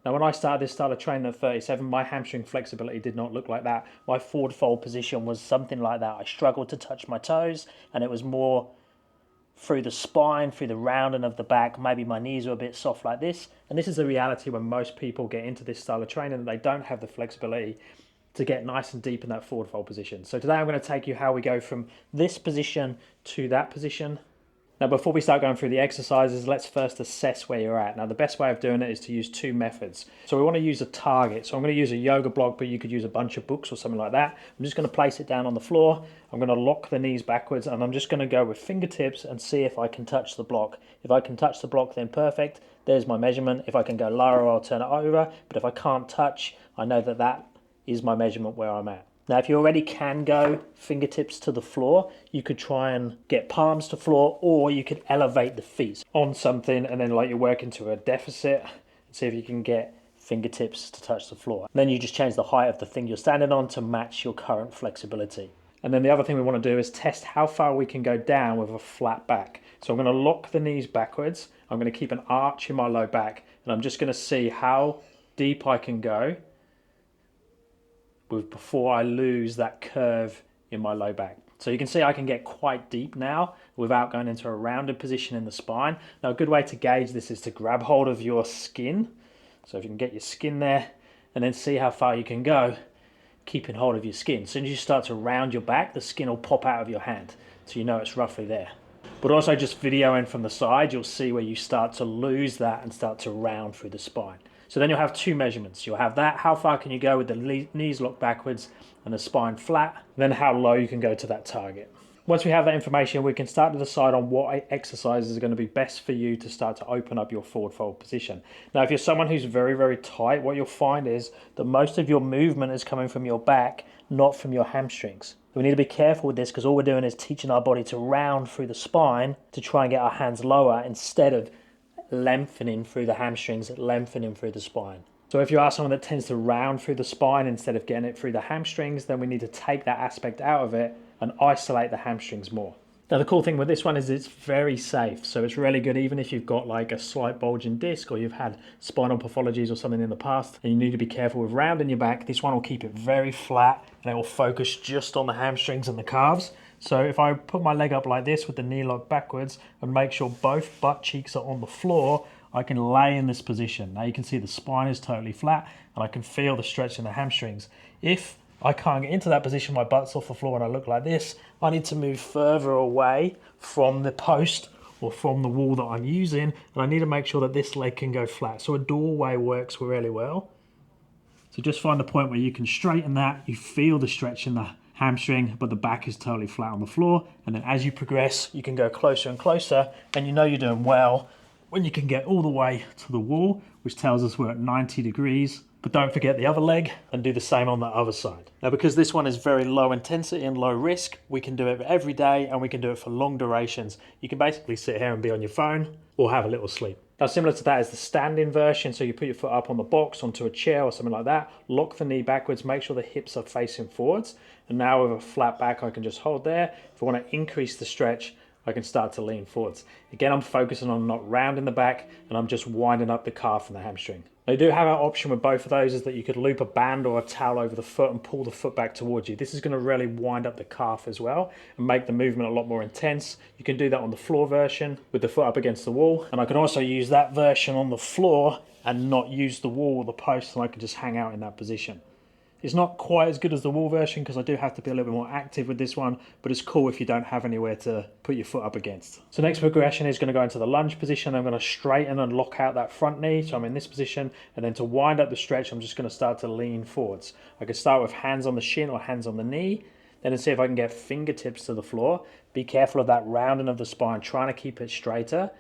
Now, when I started this style of training at 37, my hamstring flexibility did not look like that. My forward fold position was something like that. I struggled to touch my toes, and it was more through the spine, through the rounding of the back. Maybe my knees were a bit soft like this. And this is the reality when most people get into this style of training, that they don't have the flexibility to get nice and deep in that forward fold position. So today I'm going to take you how we go from this position to that position. Now, before we start going through the exercises, let's first assess where you're at. Now, the best way of doing it is to use two methods. So we want to use a target. So I'm going to use a yoga block, but you could use a bunch of books or something like that. I'm just going to place it down on the floor. I'm going to lock the knees backwards, and I'm just going to go with fingertips and see if I can touch the block. If I can touch the block, then perfect. There's my measurement. If I can go lower, I'll turn it over. But if I can't touch, I know that that is my measurement where I'm at. Now, if you already can go fingertips to the floor, you could try and get palms to floor, or you could elevate the feet on something and then like you're working to a deficit and see if you can get fingertips to touch the floor. Then you just change the height of the thing you're standing on to match your current flexibility. And then the other thing we want to do is test how far we can go down with a flat back. So I'm going to lock the knees backwards. I'm going to keep an arch in my low back, and I'm just going to see how deep I can go before I lose that curve in my low back. So you can see I can get quite deep now without going into a rounded position in the spine. Now, a good way to gauge this is to grab hold of your skin. So if you can get your skin there and then see how far you can go, keeping hold of your skin. As soon as you start to round your back, the skin will pop out of your hand, so you know it's roughly there. But also just videoing from the side, you'll see where you start to lose that and start to round through the spine. So then you'll have two measurements. You'll have that, how far can you go with the knees locked backwards and the spine flat, then how low you can go to that target. Once we have that information, we can start to decide on what exercises are going to be best for you to start to open up your forward fold position. Now, if you're someone who's very, very tight, what you'll find is that most of your movement is coming from your back, not from your hamstrings. We need to be careful with this, because all we're doing is teaching our body to round through the spine to try and get our hands lower instead of lengthening through the hamstrings, lengthening through the spine. So if you are someone that tends to round through the spine instead of getting it through the hamstrings, then we need to take that aspect out of it and isolate the hamstrings more. Now, the cool thing with this one is it's very safe. So it's really good even if you've got like a slight bulging disc, or you've had spinal pathologies or something in the past and you need to be careful with rounding your back. This one will keep it very flat and it will focus just on the hamstrings and the calves. So if I put my leg up like this with the knee locked backwards and make sure both butt cheeks are on the floor, I can lay in this position. Now you can see the spine is totally flat and I can feel the stretch in the hamstrings. If I can't get into that position, my butt's off the floor and I look like this, I need to move further away from the post or from the wall that I'm using, and I need to make sure that this leg can go flat. So a doorway works really well. So just find the point where you can straighten that, you feel the stretch in the hamstring, but the back is totally flat on the floor. And then as you progress, you can go closer and closer, and you know you're doing well when you can get all the way to the wall, which tells us we're at 90 degrees. But don't forget the other leg and do the same on the other side. Now, because this one is very low intensity and low risk, we can do it every day and we can do it for long durations. You can basically sit here and be on your phone or have a little sleep. Now, similar to that is the standing version. So you put your foot up on the box, onto a chair or something like that, lock the knee backwards, make sure the hips are facing forwards. And now with a flat back, I can just hold there. If I want to increase the stretch, I can start to lean forwards. Again, I'm focusing on not rounding the back and I'm just winding up the calf and the hamstring. Now, you do have an option with both of those, is that you could loop a band or a towel over the foot and pull the foot back towards you. This is going to really wind up the calf as well and make the movement a lot more intense. You can do that on the floor version with the foot up against the wall. And I can also use that version on the floor and not use the wall or the post, and I can just hang out in that position. It's not quite as good as the wall version because I do have to be a little bit more active with this one, but it's cool if you don't have anywhere to put your foot up against. So next progression is going to go into the lunge position. I'm going to straighten and lock out that front knee. So I'm in this position, and then to wind up the stretch, I'm just going to start to lean forwards. I can start with hands on the shin or hands on the knee, then see if I can get fingertips to the floor. Be careful of that rounding of the spine, trying to keep it straighter.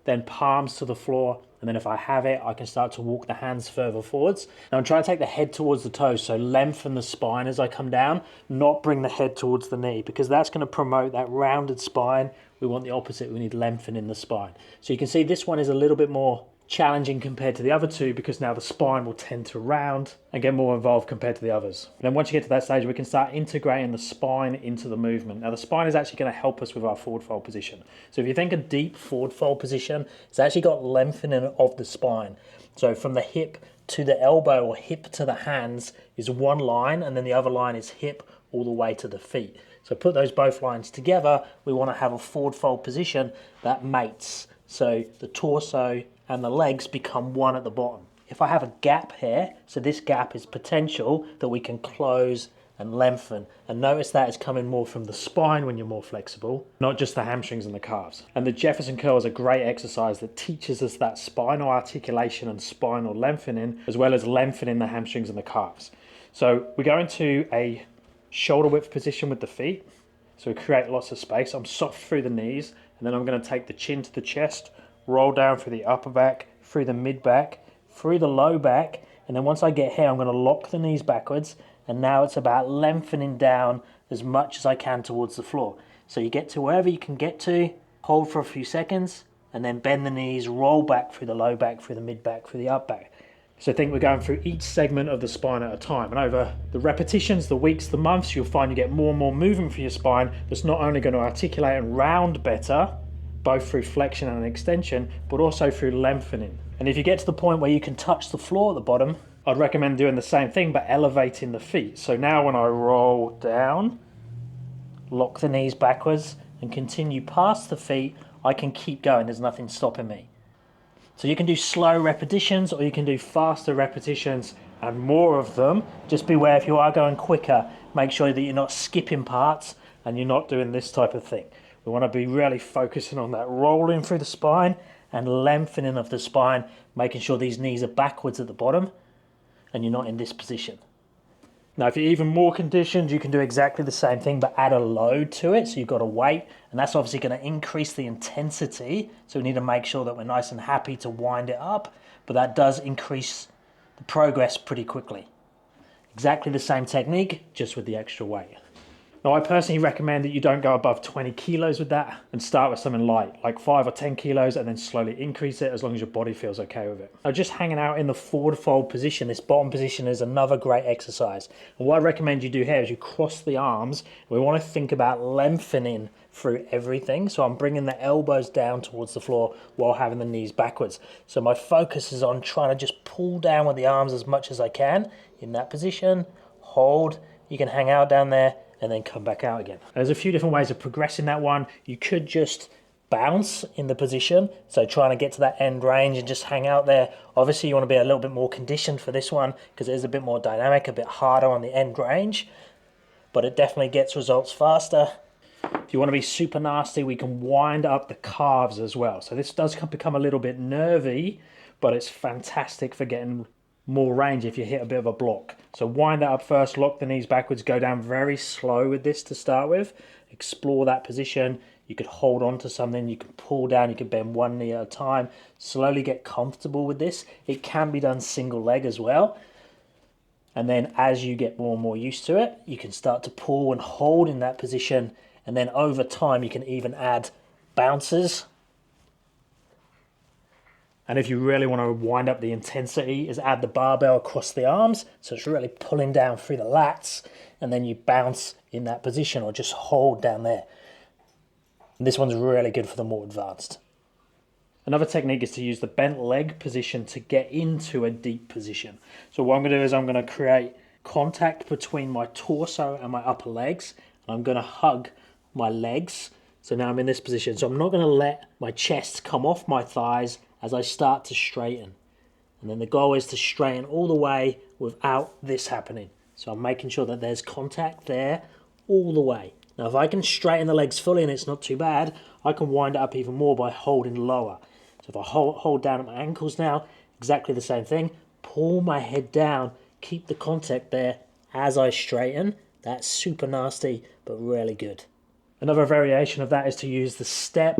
Then palms to the floor, and then if I have it, I can start to walk the hands further forwards. Now I'm trying to take the head towards the toes, so lengthen the spine as I come down, not bring the head towards the knee, because that's going to promote that rounded spine. We want the opposite, we need lengthening in the spine. So you can see this one is a little bit more challenging compared to the other two, because now the spine will tend to round and get more involved compared to the others. And then once you get to that stage, we can start integrating the spine into the movement. Now the spine is actually going to help us with our forward fold position. So if you think a deep forward fold position, it's actually got lengthening of the spine. So from the hip to the elbow or hip to the hands is one line, and then the other line is hip all the way to the feet. So put those both lines together, we want to have a forward fold position that mates. So the torso and the legs become one at the bottom. If I have a gap here, so this gap is potential that we can close and lengthen. And notice that is coming more from the spine when you're more flexible, not just the hamstrings and the calves. And the Jefferson curl is a great exercise that teaches us that spinal articulation and spinal lengthening, as well as lengthening the hamstrings and the calves. So we go into a shoulder width position with the feet. So we create lots of space. I'm soft through the knees, and then I'm going to take the chin to the chest, roll down through the upper back, through the mid back, through the low back, and then once I get here, I'm going to lock the knees backwards, and now it's about lengthening down as much as I can towards the floor. So you get to wherever you can get to, hold for a few seconds, and then bend the knees, roll back through the low back, through the mid back, through the up back. So I think we're going through each segment of the spine at a time, and over the repetitions, the weeks, the months, you'll find you get more and more movement for your spine that's not only going to articulate and round better, both through flexion and extension, but also through lengthening. And if you get to the point where you can touch the floor at the bottom, I'd recommend doing the same thing, but elevating the feet. So now when I roll down, lock the knees backwards, and continue past the feet, I can keep going. There's nothing stopping me. So you can do slow repetitions, or you can do faster repetitions and more of them. Just beware, if you are going quicker, make sure that you're not skipping parts and you're not doing this type of thing. We want to be really focusing on that rolling through the spine and lengthening of the spine, making sure these knees are backwards at the bottom and you're not in this position. Now, if you're even more conditioned, you can do exactly the same thing, but add a load to it. So you've got a weight, and that's obviously going to increase the intensity. So we need to make sure that we're nice and happy to wind it up, but that does increase the progress pretty quickly. Exactly the same technique, just with the extra weight. Now, I personally recommend that you don't go above 20 kilos with that and start with something light, like 5 or 10 kilos, and then slowly increase it as long as your body feels okay with it. Now, just hanging out in the forward fold position, this bottom position is another great exercise. And what I recommend you do here is you cross the arms. We want to think about lengthening through everything. So I'm bringing the elbows down towards the floor while having the knees backwards. So my focus is on trying to just pull down with the arms as much as I can in that position. Hold. You can hang out down there and then come back out again. There's a few different ways of progressing that one. You could just bounce in the position, so trying to get to that end range and just hang out there. Obviously you want to be a little bit more conditioned for this one because it is a bit more dynamic, a bit harder on the end range, but it definitely gets results faster. If you want to be super nasty, we can wind up the calves as well. So this does become a little bit nervy, but it's fantastic for getting more range if you hit a bit of a block. So wind that up first, lock the knees backwards, go down very slow with this to start with. Explore that position. You could hold on to something, you can pull down, you can bend one knee at a time. Slowly get comfortable with this. It can be done single leg as well. And then as you get more and more used to it, you can start to pull and hold in that position. And then over time, you can even add bounces. And if you really want to wind up the intensity, is add the barbell across the arms. So it's really pulling down through the lats, and then you bounce in that position or just hold down there. And this one's really good for the more advanced. Another technique is to use the bent leg position to get into a deep position. So what I'm going to do is I'm going to create contact between my torso and my upper legs, and I'm going to hug my legs. So now I'm in this position. So I'm not going to let my chest come off my thighs as I start to straighten. And then the goal is to straighten all the way without this happening. So I'm making sure that there's contact there all the way. Now if I can straighten the legs fully and it's not too bad, I can wind it up even more by holding lower. So if I hold down at my ankles now, exactly the same thing. Pull my head down, keep the contact there as I straighten. That's super nasty, but really good. Another variation of that is to use the step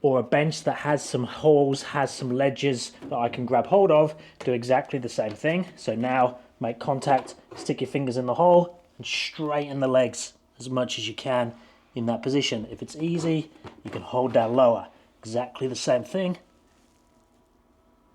or a bench that has some holes, has some ledges that I can grab hold of. Do exactly the same thing. So now make contact, stick your fingers in the hole and straighten the legs as much as you can in that position. If it's easy, you can hold down lower. Exactly the same thing.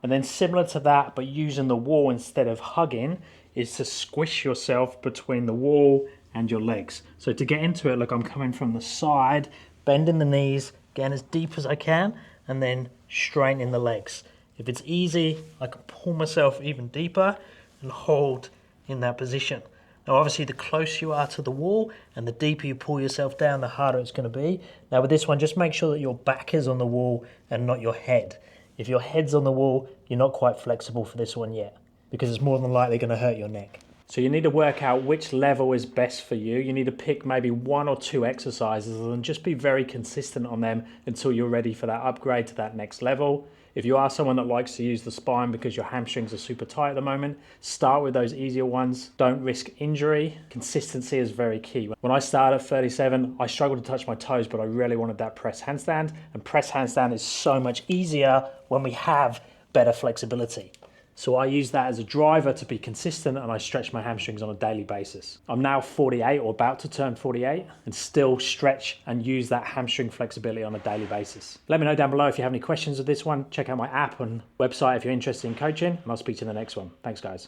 And then similar to that, but using the wall instead of hugging, is to squish yourself between the wall and your legs. So to get into it, look, I'm coming from the side, bending the knees, getting as deep as I can, and then straightening the legs. If it's easy, I can pull myself even deeper and hold in that position. Now obviously the closer you are to the wall and the deeper you pull yourself down, the harder it's going to be. Now with this one, just make sure that your back is on the wall and not your head. If your head's on the wall, you're not quite flexible for this one yet, because it's more than likely going to hurt your neck. So you need to work out which level is best for you. You need to pick maybe 1 or 2 exercises and just be very consistent on them until you're ready for that upgrade to that next level. If you are someone that likes to use the spine because your hamstrings are super tight at the moment, start with those easier ones. Don't risk injury. Consistency is very key. When I started at 37, I struggled to touch my toes, but I really wanted that press handstand. And press handstand is so much easier when we have better flexibility. So I use that as a driver to be consistent, and I stretch my hamstrings on a daily basis. I'm now 48 or about to turn 48 and still stretch and use that hamstring flexibility on a daily basis. Let me know down below if you have any questions of this one. Check out my app and website if you're interested in coaching, and I'll speak to you in the next one. Thanks guys.